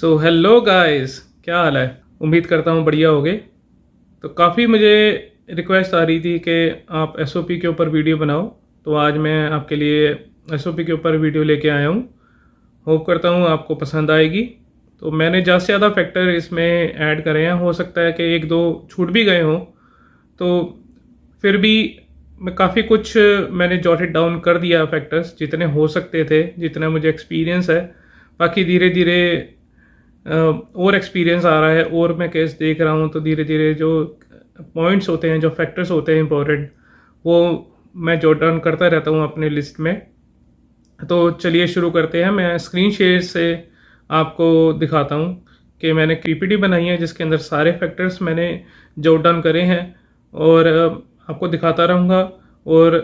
So hello guys, क्या हाल है। उम्मीद करता हूँ बढ़िया होगे। तो काफ़ी मुझे रिक्वेस्ट आ रही थी कि आप एसओपी के ऊपर वीडियो बनाओ, तो आज मैं आपके लिए एसओपी के ऊपर वीडियो लेके आया हूँ। होप करता हूँ आपको पसंद आएगी। तो मैंने ज़्यादा से ज़्यादा फैक्टर इसमें ऐड करे हैं, हो सकता है कि एक दो छूट भी गए हों, तो फिर भी मैं काफ़ी कुछ मैंने जॉटेड डाउन कर दिया फैक्टर्स जितने हो सकते थे, जितना मुझे एक्सपीरियंस है। बाकी धीरे धीरे और एक्सपीरियंस आ रहा है और मैं केस देख रहा हूँ, तो धीरे धीरे जो पॉइंट्स होते हैं, जो फैक्टर्स होते हैं इंपॉर्टेंट, वो मैं जॉट डाउन करता रहता हूँ अपने लिस्ट में। तो चलिए शुरू करते हैं। मैं स्क्रीन शेयर से आपको दिखाता हूँ कि मैंने पीपीटी बनाई है जिसके अंदर सारे फैक्टर्स मैंने जॉट डाउन करे हैं, और आपको दिखाता रहूँगा और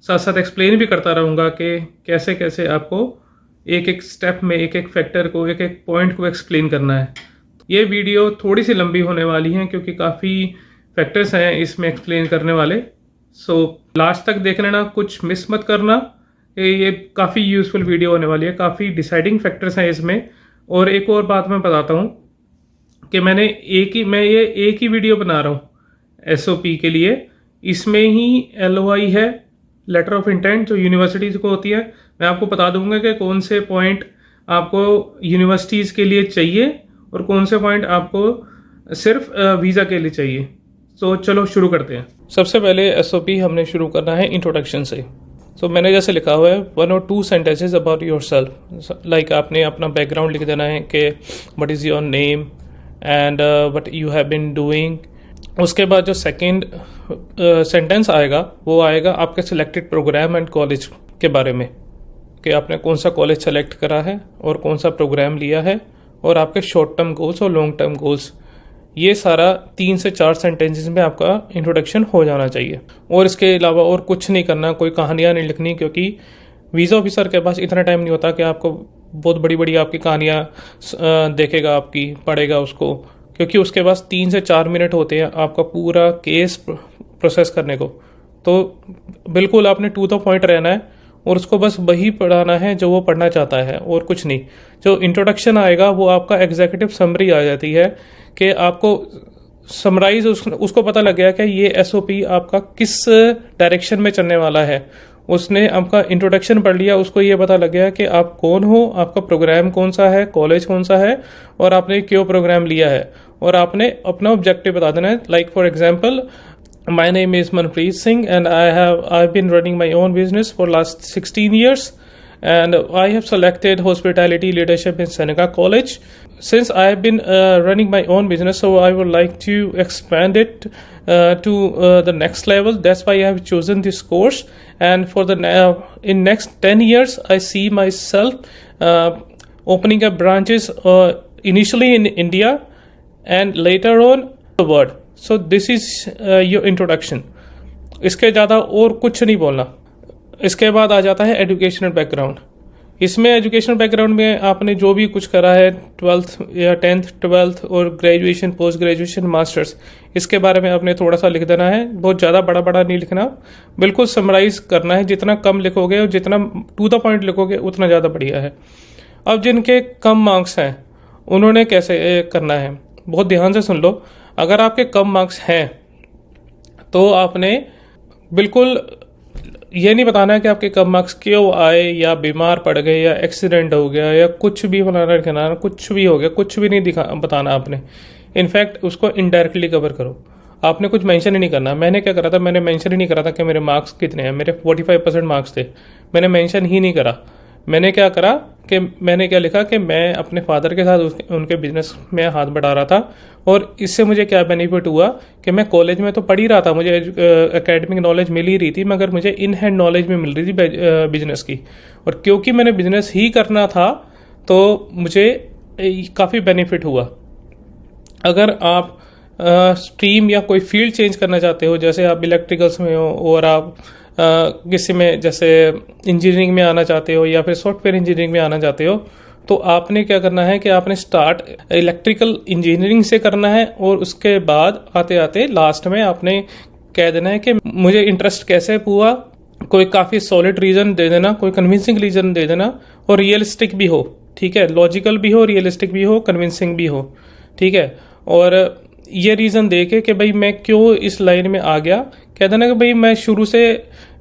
साथ साथ एक्सप्लेन भी करता रहूँगा कि कैसे कैसे आपको एक एक स्टेप में एक एक फैक्टर को, एक एक पॉइंट को एक्सप्लेन करना है। ये वीडियो थोड़ी सी लंबी होने वाली है क्योंकि काफ़ी फैक्टर्स हैं इसमें एक्सप्लेन करने वाले। सो लास्ट तक देख लेना, कुछ मिस मत करना। ये काफ़ी यूज़फुल वीडियो होने वाली है, काफ़ी डिसाइडिंग फैक्टर्स हैं इसमें। और एक और बात मैं बताता हूँ कि मैं ये एक ही वीडियो बना रहा हूँ एसओपी के लिए। इसमें ही एलओआई है, लेटर ऑफ इंटेंट, जो यूनिवर्सिटीज़ को होती है। मैं आपको बता दूंगा कि कौन से पॉइंट आपको यूनिवर्सिटीज़ के लिए चाहिए और कौन से पॉइंट आपको सिर्फ वीज़ा के लिए चाहिए। तो चलो शुरू करते हैं। सबसे पहले एसओपी हमने शुरू करना है इंट्रोडक्शन से। तो मैंने जैसे लिखा हुआ है 1 or 2 sentences about yourself. Like आपने अपना बैकग्राउंड लिख देना है कि what is your name and what you have been doing. उसके बाद जो सेकंड सेंटेंस आएगा वो आएगा आपके सिलेक्टेड प्रोग्राम एंड कॉलेज के बारे में, कि आपने कौन सा कॉलेज सेलेक्ट करा है और कौन सा प्रोग्राम लिया है, और आपके शॉर्ट टर्म गोल्स और लॉन्ग टर्म गोल्स। ये सारा 3 से 4 सेंटेंसेस में आपका इंट्रोडक्शन हो जाना चाहिए। और इसके अलावा और कुछ नहीं करना, कोई कहानियाँ नहीं लिखनी, क्योंकि वीज़ा ऑफिसर के पास इतना टाइम नहीं होता कि आपको बहुत बड़ी बड़ी आपकी कहानियाँ देखेगा, आपकी पढ़ेगा उसको, क्योंकि उसके पास 3 से 4 मिनट होते हैं आपका पूरा केस प्रोसेस करने को। तो बिल्कुल आपने टू द पॉइंट रहना है और उसको बस वही पढ़ाना है जो वो पढ़ना चाहता है, और कुछ नहीं। जो इंट्रोडक्शन आएगा वो आपका एग्जीक्यूटिव समरी आ जाती है, कि आपको समराइज उसको पता लग गया कि ये एसओपी आपका किस डायरेक्शन में चलने वाला है। उसने आपका इंट्रोडक्शन पढ़ लिया, उसको ये पता लग गया कि आप कौन हो, आपका प्रोग्राम कौन सा है, कॉलेज कौन सा है, और आपने क्यों प्रोग्राम लिया है, और आपने अपना ऑब्जेक्टिव बता देना है। Like for example, my name is Manpreet Singh and I've been running my own business for last 16 years, and I have selected hospitality leadership in Seneca College. Since I have been running my own business, so I would like to expand it to the next level. That's why I have chosen this course, and for the in next 10 years I see myself opening up branches initially in India and later on the world. So this is your introduction. इसके ज़्यादा और कुछ नहीं बोलना। इसके बाद आ जाता है एजुकेशनल बैकग्राउंड। इसमें एजुकेशनल बैकग्राउंड में आपने जो भी कुछ करा है, 12th या 10th 12th और ग्रेजुएशन, पोस्ट ग्रेजुएशन, मास्टर्स, इसके बारे में आपने थोड़ा सा लिख देना है। बहुत ज़्यादा बड़ा बड़ा नहीं लिखना, बिल्कुल समराइज करना है। जितना कम लिखोगे और जितना टू द पॉइंट लिखोगे उतना ज़्यादा बढ़िया है। अब जिनके कम मार्क्स हैं उन्होंने कैसे करना है, बहुत ध्यान से सुन लो। अगर आपके कम मार्क्स हैं तो आपने बिल्कुल ये नहीं बताना है कि आपके कम मार्क्स क्यों आए, या बीमार पड़ गए, या एक्सीडेंट हो गया, या कुछ भी बनाना दिखाना, कुछ भी हो गया, कुछ भी नहीं बताना आपने। इनफैक्ट उसको इनडायरेक्टली कवर करो। आपने कुछ मेंशन ही नहीं करना। मैंने क्या करा था, मैंने मेंशन ही नहीं करा था कि मेरे मार्क्स कितने हैं। मेरे 45% मार्क्स थे, मैंने मेंशन ही नहीं करा। मैंने क्या करा कि मैंने क्या लिखा कि मैं अपने फादर के साथ उनके बिजनेस में हाथ बढ़ा रहा था, और इससे मुझे क्या बेनिफिट हुआ कि मैं कॉलेज में तो पढ़ ही रहा था, मुझे एकेडमिक नॉलेज मिल ही रही थी, मगर मुझे इन हैंड नॉलेज भी मिल रही थी बिजनेस की। और क्योंकि मैंने बिजनेस ही करना था तो मुझे काफ़ी बेनिफिट हुआ। अगर आप स्ट्रीम या कोई फील्ड चेंज करना चाहते हो, जैसे आप इलेक्ट्रिकल्स में हो और आप किसी में जैसे इंजीनियरिंग में आना चाहते हो या फिर सॉफ्टवेयर इंजीनियरिंग में आना चाहते हो, तो आपने क्या करना है कि आपने स्टार्ट इलेक्ट्रिकल इंजीनियरिंग से करना है, और उसके बाद आते आते लास्ट में आपने कह देना है कि मुझे इंटरेस्ट कैसे हुआ। कोई काफ़ी सॉलिड रीज़न दे देना, कोई कन्विंसिंग रीज़न दे देना, और रियलिस्टिक भी हो ठीक है, लॉजिकल भी हो, रियलिस्टिक भी हो, कन्विंसिंग भी हो, ठीक है। और ये रीज़न दे के भाई मैं क्यों इस लाइन में आ गया, कहते ना कि भाई मैं शुरू से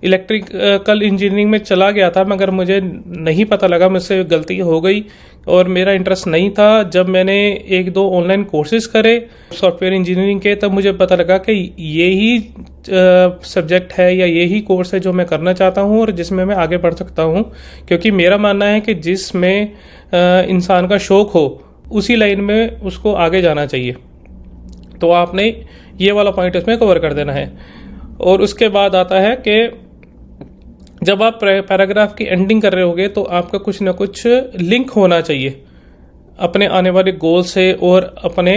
इलेक्ट्रिकल इंजीनियरिंग में चला गया था, मगर मुझे नहीं पता लगा, मुझसे गलती हो गई और मेरा इंटरेस्ट नहीं था। जब मैंने एक दो ऑनलाइन कोर्सेज करे सॉफ्टवेयर इंजीनियरिंग के, तब मुझे पता लगा कि यही सब्जेक्ट है या यही कोर्स है जो मैं करना चाहता हूँ और जिसमें मैं आगे बढ़ सकता हूँ। क्योंकि मेरा मानना है कि जिसमें इंसान का शौक हो उसी लाइन में उसको आगे जाना चाहिए। तो आपने ये वाला पॉइंट इसमें कवर कर देना है। और उसके बाद आता है कि जब आप पैराग्राफ की एंडिंग कर रहे होगे तो आपका कुछ ना कुछ लिंक होना चाहिए अपने आने वाले गोल से और अपने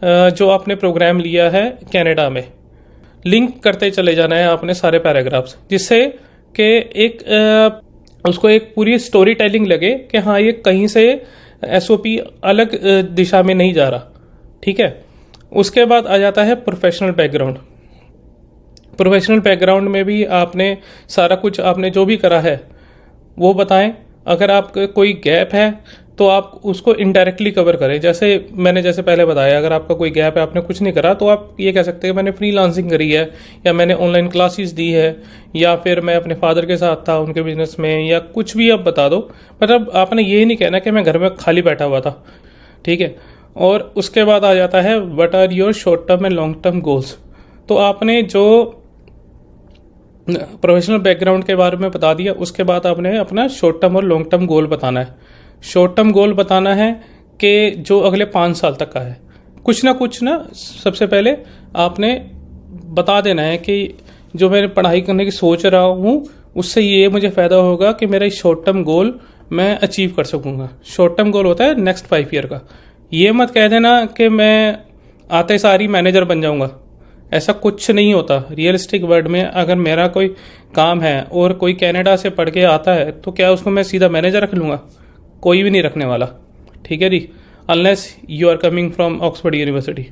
जो आपने प्रोग्राम लिया है कनाडा में, लिंक करते चले जाना है आपने सारे पैराग्राफ्स, जिससे कि उसको एक पूरी स्टोरी टेलिंग लगे कि हाँ ये कहीं से एसओपी अलग दिशा में नहीं जा रहा, ठीक है। उसके बाद आ जाता है प्रोफेशनल बैकग्राउंड। प्रोफेशनल बैकग्राउंड में भी आपने सारा कुछ आपने जो भी करा है वो बताएं। अगर आपका कोई गैप है तो आप उसको इनडायरेक्टली कवर करें। जैसे पहले बताया, अगर आपका कोई गैप है, आपने कुछ नहीं करा, तो आप ये कह सकते हैं मैंने फ्रीलांसिंग करी है, या मैंने ऑनलाइन क्लासेस दी है, या फिर मैं अपने फादर के साथ था उनके बिजनेस में, या कुछ भी आप बता दो। मतलब आपने ये नहीं कहना कि मैं घर में खाली बैठा हुआ था, ठीक है। और उसके बाद आ जाता है what are your short term and long term goals. तो आपने जो प्रोफेशनल बैकग्राउंड के बारे में बता दिया, उसके बाद आपने अपना शॉर्ट टर्म और लॉन्ग टर्म गोल बताना है। शॉर्ट टर्म गोल बताना है कि जो अगले 5 साल तक का है, कुछ ना सबसे पहले आपने बता देना है कि जो मैं पढ़ाई करने की सोच रहा हूँ उससे ये मुझे फ़ायदा होगा कि मेरा शॉर्ट टर्म गोल मैं अचीव कर सकूँगा। शॉर्ट टर्म गोल होता है नेक्स्ट 5 ईयर का। ये मत कह देना कि मैं आते सारी मैनेजर बन जाऊँगा, ऐसा कुछ नहीं होता। रियलिस्टिक वर्ड में अगर मेरा कोई काम है और कोई कनाडा से पढ़ के आता है तो क्या उसको मैं सीधा मैनेजर रख लूँगा? कोई भी नहीं रखने वाला, ठीक है जी, unless you are coming from Oxford University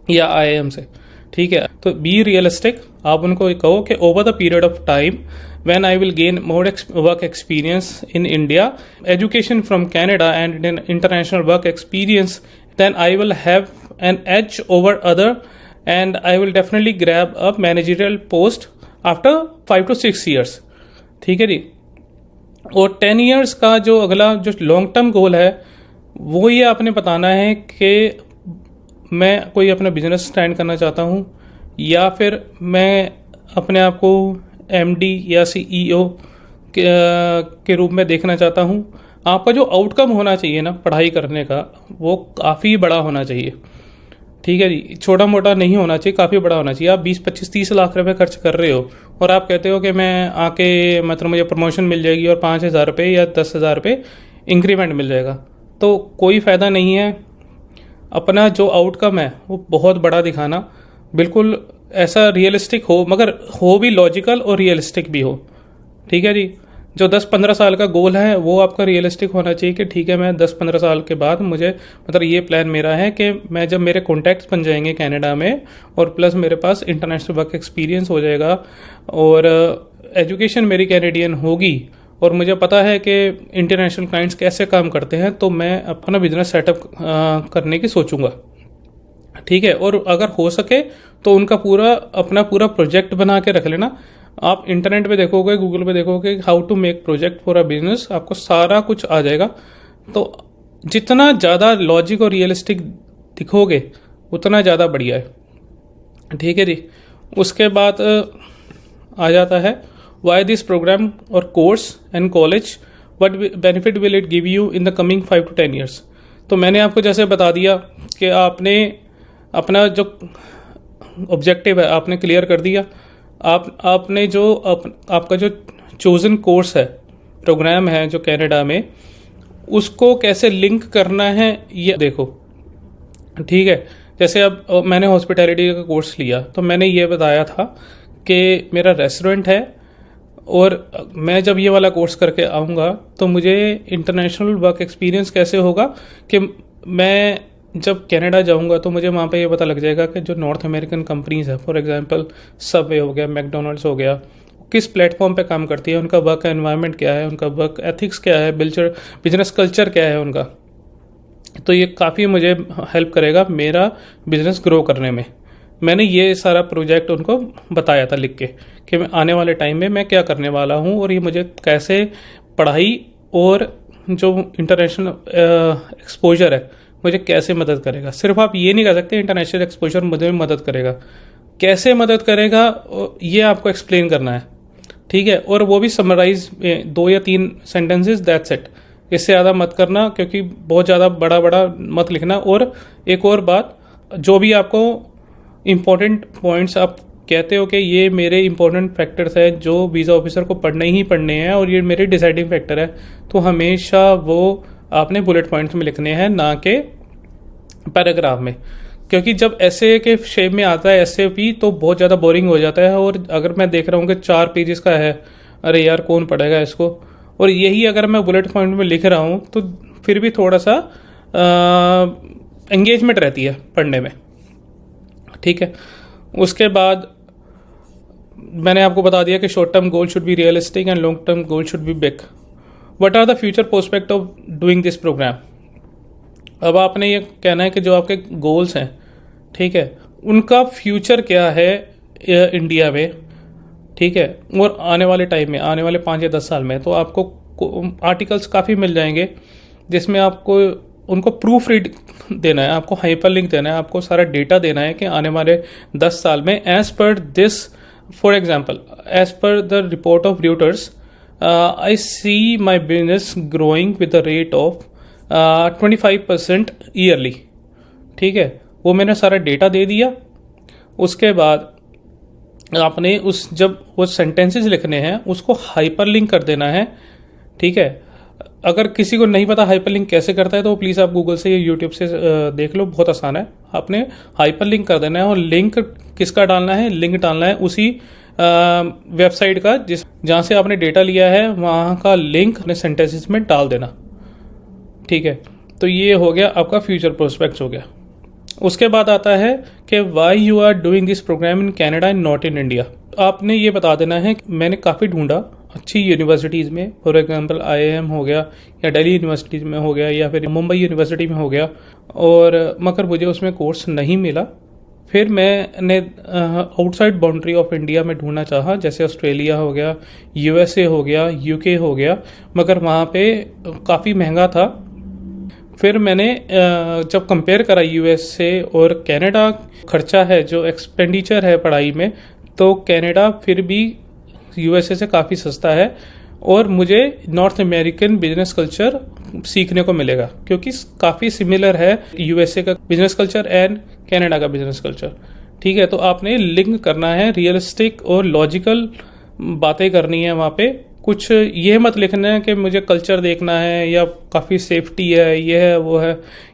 या आईआईएम से, ठीक है। तो बी रियलिस्टिक। आप उनको कहो कि over the period of time when I will gain more work experience in India, education from Canada and international work experience, then I will have an edge over other and I will definitely grab a managerial post after 5 to 6 years, ठीक है जी। और 10 years का जो अगला जो long term गोल है वो ये आपने बताना है कि मैं कोई अपना बिजनेस स्टैंड करना चाहता हूँ, या फिर मैं अपने आप को एमडी या सीईओ के रूप में देखना चाहता हूँ। आपका जो आउटकम होना चाहिए ना पढ़ाई करने का, वो काफ़ी बड़ा होना चाहिए, ठीक है जी। छोटा मोटा नहीं होना चाहिए, काफ़ी बड़ा होना चाहिए। आप 20, 25, 30 लाख रुपए खर्च कर रहे हो और आप कहते हो कि मैं आके मतलब मुझे प्रमोशन मिल जाएगी और 5,000 रुपये या 10,000 रुपये इंक्रीमेंट मिल जाएगा, तो कोई फ़ायदा नहीं है। अपना जो आउटकम है वो बहुत बड़ा दिखाना, बिल्कुल ऐसा रियलिस्टिक हो, मगर हो भी लॉजिकल और रियलिस्टिक भी हो, ठीक है जी। जो 10-15 साल का गोल है वो आपका रियलिस्टिक होना चाहिए कि ठीक है मैं 10-15 साल के बाद मुझे मतलब ये प्लान मेरा है कि मैं जब मेरे कॉन्टैक्ट्स बन जाएंगे कनाडा में और प्लस मेरे पास इंटरनेशनल वर्क एक्सपीरियंस हो जाएगा और एजुकेशन मेरी कैनेडियन होगी और मुझे पता है कि इंटरनेशनल क्लाइंट्स कैसे काम करते हैं, तो मैं अपना बिजनेस सेटअप करने की सोचूंगा, ठीक है। और अगर हो सके तो उनका अपना पूरा प्रोजेक्ट बना के रख लेना। आप इंटरनेट पे देखोगे, गूगल पे देखोगे how to make project for a business, आपको सारा कुछ आ जाएगा। तो जितना ज़्यादा लॉजिक और रियलिस्टिक दिखोगे उतना ज़्यादा बढ़िया है, ठीक है जी। उसके बाद आ जाता है वाई दिस प्रोग्राम और course and college, what benefit will it give you in the coming 5 to 10 years। तो मैंने आपको जैसे बता दिया कि आपने अपना जो ऑब्जेक्टिव है आपने क्लियर कर दिया। आपने जो आपका जो चोजन कोर्स है, प्रोग्राम है जो कनाडा में, उसको कैसे लिंक करना है ये देखो, ठीक है। जैसे अब मैंने हॉस्पिटैलिटी का कोर्स लिया तो मैंने ये बताया था कि मेरा रेस्टोरेंट है और मैं जब ये वाला कोर्स करके आऊँगा तो मुझे इंटरनेशनल वर्क एक्सपीरियंस कैसे होगा कि मैं जब कनाडा जाऊंगा तो मुझे वहाँ पे ये पता लग जाएगा कि जो नॉर्थ अमेरिकन कंपनीज है, फॉर एग्जांपल सबवे हो गया, मैकडोनल्ड्स हो गया, किस प्लेटफॉर्म पे काम करती है, उनका वर्क एनवायरनमेंट क्या है, उनका वर्क एथिक्स क्या है, बिजनेस कल्चर क्या है उनका। तो ये काफ़ी मुझे हेल्प करेगा मेरा बिज़नेस ग्रो करने में। मैंने ये सारा प्रोजेक्ट उनको बताया था लिख के कि मैं आने वाले टाइम में मैं क्या करने वाला हूँ और ये मुझे कैसे पढ़ाई और जो इंटरनेशनल एक्सपोजर है मुझे कैसे मदद करेगा। सिर्फ आप ये नहीं कर सकते इंटरनेशनल एक्सपोजर मुझे मदद करेगा, कैसे मदद करेगा ये आपको एक्सप्लेन करना है, ठीक है। और वो भी समराइज 2 या 3 सेंटेंसेस, दैट्स इट। इससे ज़्यादा मत करना, क्योंकि बहुत ज़्यादा बड़ा बड़ा मत लिखना। और एक और बात, जो भी आपको इम्पोर्टेंट पॉइंट्स आप कहते हो कि ये मेरे इंपॉर्टेंट फैक्टर्स हैं जो वीज़ा ऑफिसर को पढ़ने ही पढ़ने हैं और ये मेरे डिसाइडिंग फैक्टर है, तो हमेशा वो आपने बुलेट पॉइंट्स में लिखने हैं, ना कि पैराग्राफ में। क्योंकि जब ऐसे के शेप में आता है एसएपी तो बहुत ज़्यादा बोरिंग हो जाता है। और अगर मैं देख रहा हूँ कि 4 पेजेस का है, अरे यार कौन पढ़ेगा इसको। और यही अगर मैं बुलेट पॉइंट में लिख रहा हूँ तो फिर भी थोड़ा सा एंगेजमेंट रहती है पढ़ने में, ठीक है। उसके बाद मैंने आपको बता दिया कि short term goal should be realistic and long term goal should be big. What are the future prospect of doing this programme. अब आपने ये कहना है कि जो आपके गोल्स हैं, ठीक है, उनका फ्यूचर क्या है इंडिया में, ठीक है, और आने वाले टाइम में, आने वाले 5 या 10 साल में। तो आपको आर्टिकल्स काफ़ी मिल जाएंगे जिसमें आपको उनको प्रूफ रीड देना है, आपको हाइपर लिंक देना है, आपको सारा डेटा देना है कि आने वाले 10 साल में as per this, for example as per the report of Reuters, I see my business growing with the rate of 25% yearly, ठीक है। वो मैंने सारा डेटा दे दिया। उसके बाद आपने जब वो सेंटेंसेस लिखने हैं उसको हाइपर लिंक कर देना है, ठीक है। अगर किसी को नहीं पता हाइपर लिंक कैसे करता है तो प्लीज़ आप गूगल से या यूट्यूब से देख लो, बहुत आसान है। आपने हाइपर लिंक कर देना है और लिंक किसका डालना है, लिंक डालना है उसी वेबसाइट का जहाँ से आपने डेटा लिया है, वहाँ का लिंक अपने सेंटेंसेस में डाल देना, ठीक है। तो ये हो गया आपका फ्यूचर प्रोस्पेक्ट्स हो गया। उसके बाद आता है कि why you are doing this programme in Canada and not in India. आपने ये बता देना है कि मैंने काफ़ी ढूंढा अच्छी यूनिवर्सिटीज़ में, फॉर एग्जांपल IIM हो गया या दिल्ली यूनिवर्सिटीज़ में हो गया या फिर मुंबई यूनिवर्सिटी में हो गया, और मगर मुझे उसमें कोर्स नहीं मिला। फिर मैंने आउटसाइड बाउंड्री ऑफ इंडिया में ढूंढना चाहा, जैसे ऑस्ट्रेलिया हो गया, USA हो गया, UK हो गया, मगर वहाँ पे काफ़ी महंगा था। फिर मैंने जब कंपेयर करा US से और कनाडा, खर्चा है जो एक्सपेंडिचर है पढ़ाई में, तो कनाडा फिर भी USA से काफ़ी सस्ता है और मुझे नॉर्थ अमेरिकन बिजनेस कल्चर सीखने को मिलेगा, क्योंकि काफ़ी सिमिलर है USA का बिजनेस कल्चर एंड कनाडा का बिजनेस कल्चर, ठीक है। तो आपने लिंक करना है, रियलिस्टिक और लॉजिकल बातें करनी है वहाँ पे। कुछ ये मत लिखना है कि मुझे कल्चर देखना है या काफ़ी सेफ्टी है, ये है वो है।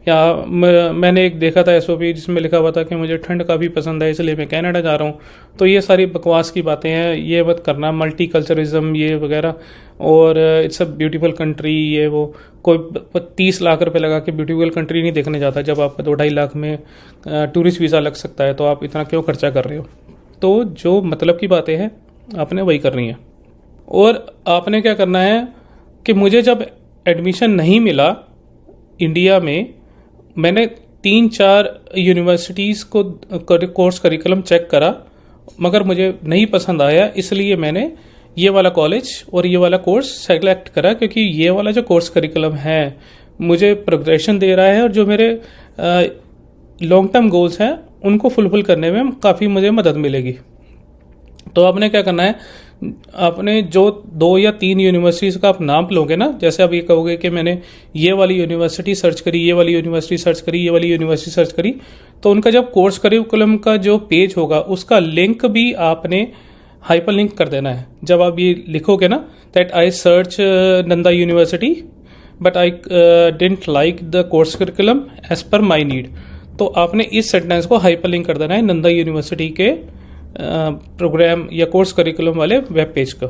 या मैंने एक देखा था SOP जिसमें लिखा हुआ था कि मुझे ठंड काफ़ी पसंद है इसलिए मैं कनाडा जा रहा हूँ। तो ये सारी बकवास की बातें हैं, ये मत करना, मल्टी कल्चरिज्म ये वगैरह। और इट्स अ ब्यूटीफुल कंट्री, ये वो। कोई 30 लाख रुपए लगा के ब्यूटीफुल कंट्री नहीं देखने जाता, जब आपका 2-2.5 लाख में टूरिस्ट वीज़ा लग सकता है, तो आप इतना क्यों खर्चा कर रहे हो। तो जो मतलब की बातें हैं आपने वही करनी है। और आपने क्या करना है कि मुझे जब एडमिशन नहीं मिला इंडिया में, मैंने 3-4 यूनिवर्सिटीज़ को कोर्स करिकुलम चेक करा, मगर मुझे नहीं पसंद आया, इसलिए मैंने ये वाला कॉलेज और ये वाला कोर्स सेलेक्ट करा, क्योंकि ये वाला जो कोर्स करिकुलम है मुझे प्रोग्रेशन दे रहा है और जो मेरे लॉन्ग टर्म गोल्स हैं उनको फुलफिल करने में काफ़ी मुझे मदद मिलेगी। तो आपने क्या करना है, आपने जो 2 या 3 यूनिवर्सिटीज़ का आप नाम लोगे ना, जैसे आप ये कहोगे कि मैंने ये वाली यूनिवर्सिटी सर्च करी, ये वाली यूनिवर्सिटी सर्च करी, ये वाली यूनिवर्सिटी सर्च करी, तो उनका जब कोर्स करिकुलम का जो पेज होगा उसका लिंक भी आपने हाइपर लिंक कर देना है। जब आप ये लिखोगे ना that I search Nanda university but I didn't like the course curriculum as per my need, तो आपने इस सेंटेंस को हाइपर लिंक कर देना है नंदा यूनिवर्सिटी के प्रोग्राम या कोर्स करिकुलम वाले वेब पेज का,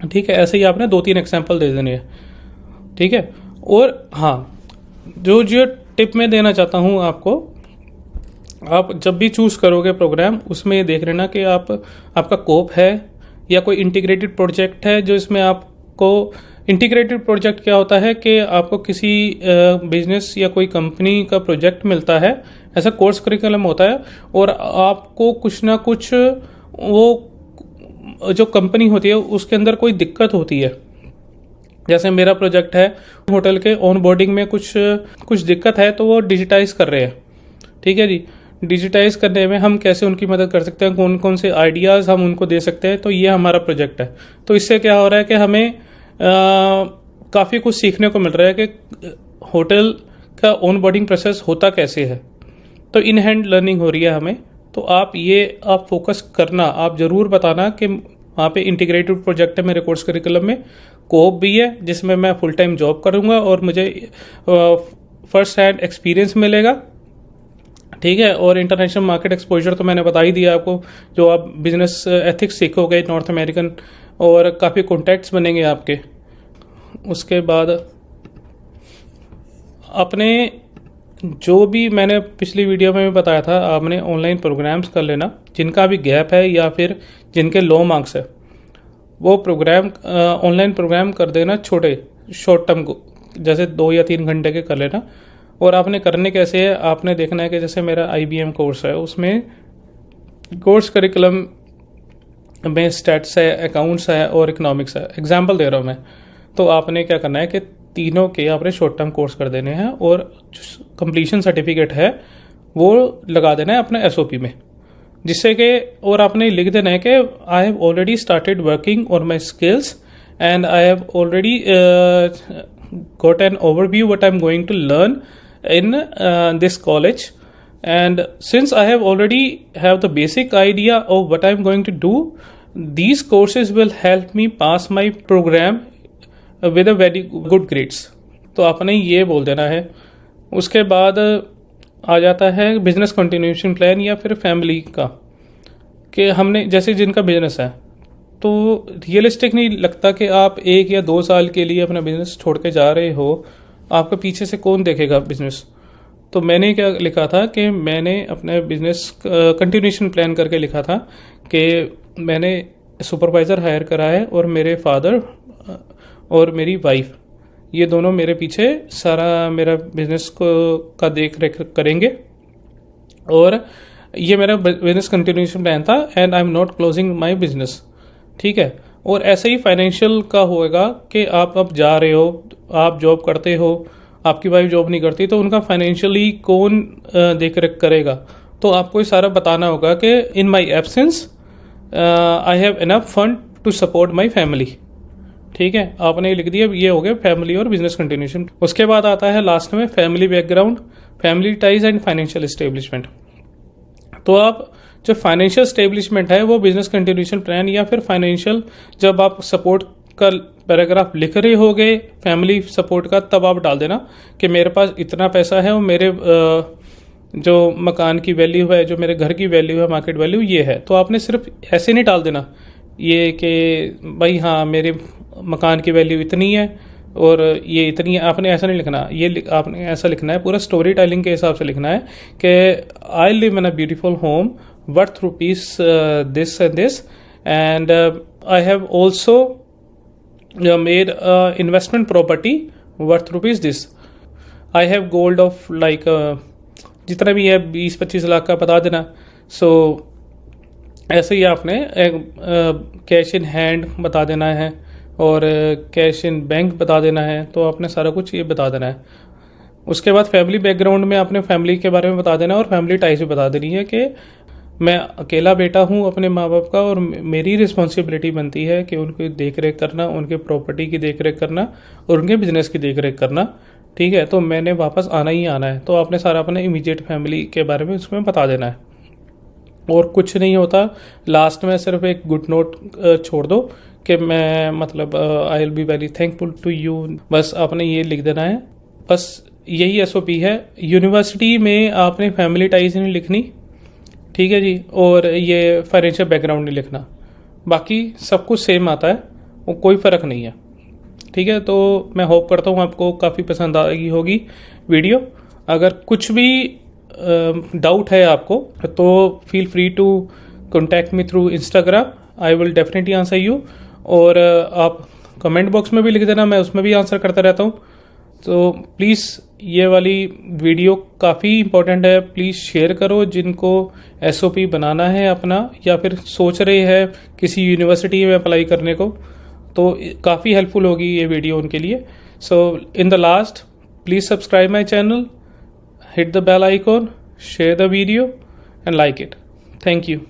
ठीक है। ऐसे ही आपने 2-3 एग्जाम्पल दे देने हैं, ठीक है। और हाँ, जो टिप मैं देना चाहता हूँ आपको, आप जब भी चूज़ करोगे प्रोग्राम उसमें ये देख लेना कि आपका कोप है या कोई इंटीग्रेटेड प्रोजेक्ट है जो इसमें आपको, इंटीग्रेटेड प्रोजेक्ट क्या होता है कि आपको किसी बिजनेस या कोई कंपनी का प्रोजेक्ट मिलता है, ऐसा कोर्स करिकुलम होता है, और आपको कुछ ना कुछ वो जो कंपनी होती है उसके अंदर कोई दिक्कत होती है। जैसे मेरा प्रोजेक्ट है होटल के ऑन बोर्डिंग में कुछ दिक्कत है, तो वो डिजिटाइज कर रहे हैं। ठीक है जी, डिजिटाइज करने में हम कैसे उनकी मदद कर सकते हैं, कौन कौन से आइडियाज़ हम उनको दे सकते हैं, तो ये हमारा प्रोजेक्ट है। तो इससे क्या हो रहा है कि हमें काफ़ी कुछ सीखने को मिल रहा है कि होटल का ऑन बोर्डिंग प्रोसेस होता कैसे है, तो इन हैंड लर्निंग हो रही है हमें। तो आप फोकस करना, आप ज़रूर बताना कि वहाँ पे इंटीग्रेटेड प्रोजेक्ट है मेरे कोर्स करिकुलम में, कोप भी है जिसमें मैं फुल टाइम जॉब करूँगा और मुझे फर्स्ट हैंड एक्सपीरियंस मिलेगा। ठीक है, और इंटरनेशनल मार्केट एक्सपोजर तो मैंने बता ही दिया आपको, जो आप बिजनेस एथिक्स सीखोगे नॉर्थ अमेरिकन, और काफ़ी कॉन्टैक्ट्स बनेंगे आपके। उसके बाद अपने जो भी मैंने पिछली वीडियो में भी बताया था, आपने ऑनलाइन प्रोग्राम्स कर लेना जिनका भी गैप है या फिर जिनके लो मार्क्स है, वो प्रोग्राम ऑनलाइन प्रोग्राम कर देना छोटे शॉर्ट टर्म को, जैसे 2 या 3 घंटे के कर लेना। और आपने करने कैसे है, आपने देखना है कि जैसे मेरा IBM कोर्स है, उसमें कोर्स करिकुलम में स्टैट्स है, अकाउंट्स है और इकोनॉमिक्स है, एग्जाम्पल दे रहा हूँ मैं। तो आपने क्या करना है कि तीनों के आपने शॉर्ट टर्म कोर्स कर देने हैं और कंप्लीशन सर्टिफिकेट है वो लगा देना है अपने SOP में, जिससे कि, और आपने लिख देना है कि I have already started working on my skills and I have already got an overview what I am going to learn in this college, and since I have already have the basic idea of what I am going to do, these courses will help me pass my program with a very good grades। तो आपने ये बोल देना है। उसके बाद आ जाता है बिजनेस कंटिन्यूएशन प्लान या फिर फैमिली का, कि हमने जैसे जिनका बिजनेस है, तो रियलिस्टिक नहीं लगता कि आप 1 या 2 साल के लिए अपना बिजनेस छोड़ के जा रहे हो, आपका पीछे से कौन देखेगा बिजनेस। तो मैंने क्या लिखा था कि मैंने अपने बिजनेस कंटिन्यूएशन प्लान करके लिखा था कि मैंने सुपरवाइज़र हायर करा है और मेरे फादर और मेरी वाइफ, ये दोनों मेरे पीछे सारा मेरा बिजनेस का देख रेख करेंगे, और ये मेरा बिजनेस कंटिन्यूएशन प्लान था, and I am not closing my business. ठीक है, और ऐसे ही फाइनेंशियल का होएगा कि आप अब जा रहे हो, आप जॉब करते हो, आपकी वाइफ जॉब नहीं करती, तो उनका फाइनेंशियली कौन देख रेख करेगा। तो आपको ये सारा बताना होगा कि in my absence I have enough fund to support my family. ठीक है, आपने लिख दिया, ये हो गया फैमिली और बिजनेस कंटिन्यूएशन। उसके बाद आता है लास्ट में family background, family ties and financial establishment. तो आप जो फाइनेंशियल स्टेब्लिशमेंट है वो बिजनेस कंटिन्यूएशन प्लान या फिर फाइनेंशियल, जब आप सपोर्ट का पैराग्राफ लिख रहे होगे फैमिली सपोर्ट का, तब आप डाल देना कि मेरे पास इतना पैसा है और मेरे जो मकान की वैल्यू है, जो मेरे घर की वैल्यू है, मार्केट वैल्यू ये है। तो आपने सिर्फ ऐसे नहीं डाल देना ये कि भाई हाँ मेरे मकान की वैल्यू इतनी है और ये इतनी है, आपने ऐसा नहीं लिखना। ये आपने ऐसा लिखना है, पूरा स्टोरी टेलिंग के हिसाब से लिखना है कि I live in a beautiful home worth rupees this and this, and I have also made investment property worth rupees this, I have gold of like जितना भी है 20-25 लाख का बता देना। सो ऐसे ही आपने कैश इन हैंड बता देना है और कैश इन बैंक बता देना है, तो आपने सारा कुछ ये बता देना है। उसके बाद फैमिली बैकग्राउंड में आपने फैमिली के बारे में बता देना और फैमिली टाइज भी बता देनी है कि मैं अकेला बेटा हूँ अपने माँ बाप का, और मेरी रिस्पॉन्सिबिलिटी बनती है कि उनकी देख रेख करना, उनके प्रॉपर्टी की देख रेख करना और उनके बिजनेस की देख रेख करना। ठीक है, तो मैंने वापस आना ही आना है। तो आपने सारा अपने इमीडिएट फैमिली के बारे में उसमें बता देना है, और कुछ नहीं होता। लास्ट में सिर्फ एक गुड नोट छोड़ दो कि मैं मतलब I will be very thankful to you, बस आपने ये लिख देना है। बस यही SOP है। यूनिवर्सिटी में आपने फैमिली टाइज नहीं लिखनी, ठीक है जी, और ये फाइनेंशियल बैकग्राउंड नहीं लिखना, बाकी सब कुछ सेम आता है, वो कोई फ़र्क नहीं है। ठीक है, तो मैं होप करता हूँ आपको काफ़ी पसंद आई होगी वीडियो। अगर कुछ भी डाउट है आपको तो feel free to contact me through Instagram. I will definitely answer you. और आप कमेंट बॉक्स में भी लिख देना, मैं उसमें भी आंसर करता रहता हूँ। तो प्लीज़ ये वाली वीडियो काफ़ी इंपॉर्टेंट है, प्लीज़ शेयर करो जिनको एसओपी बनाना है अपना, या फिर सोच रहे हैं किसी यूनिवर्सिटी में अप्लाई करने को, तो काफ़ी हेल्पफुल होगी ये वीडियो उनके लिए। So in the last, please subscribe my channel, hit the bell icon, share the video and like it. Thank you.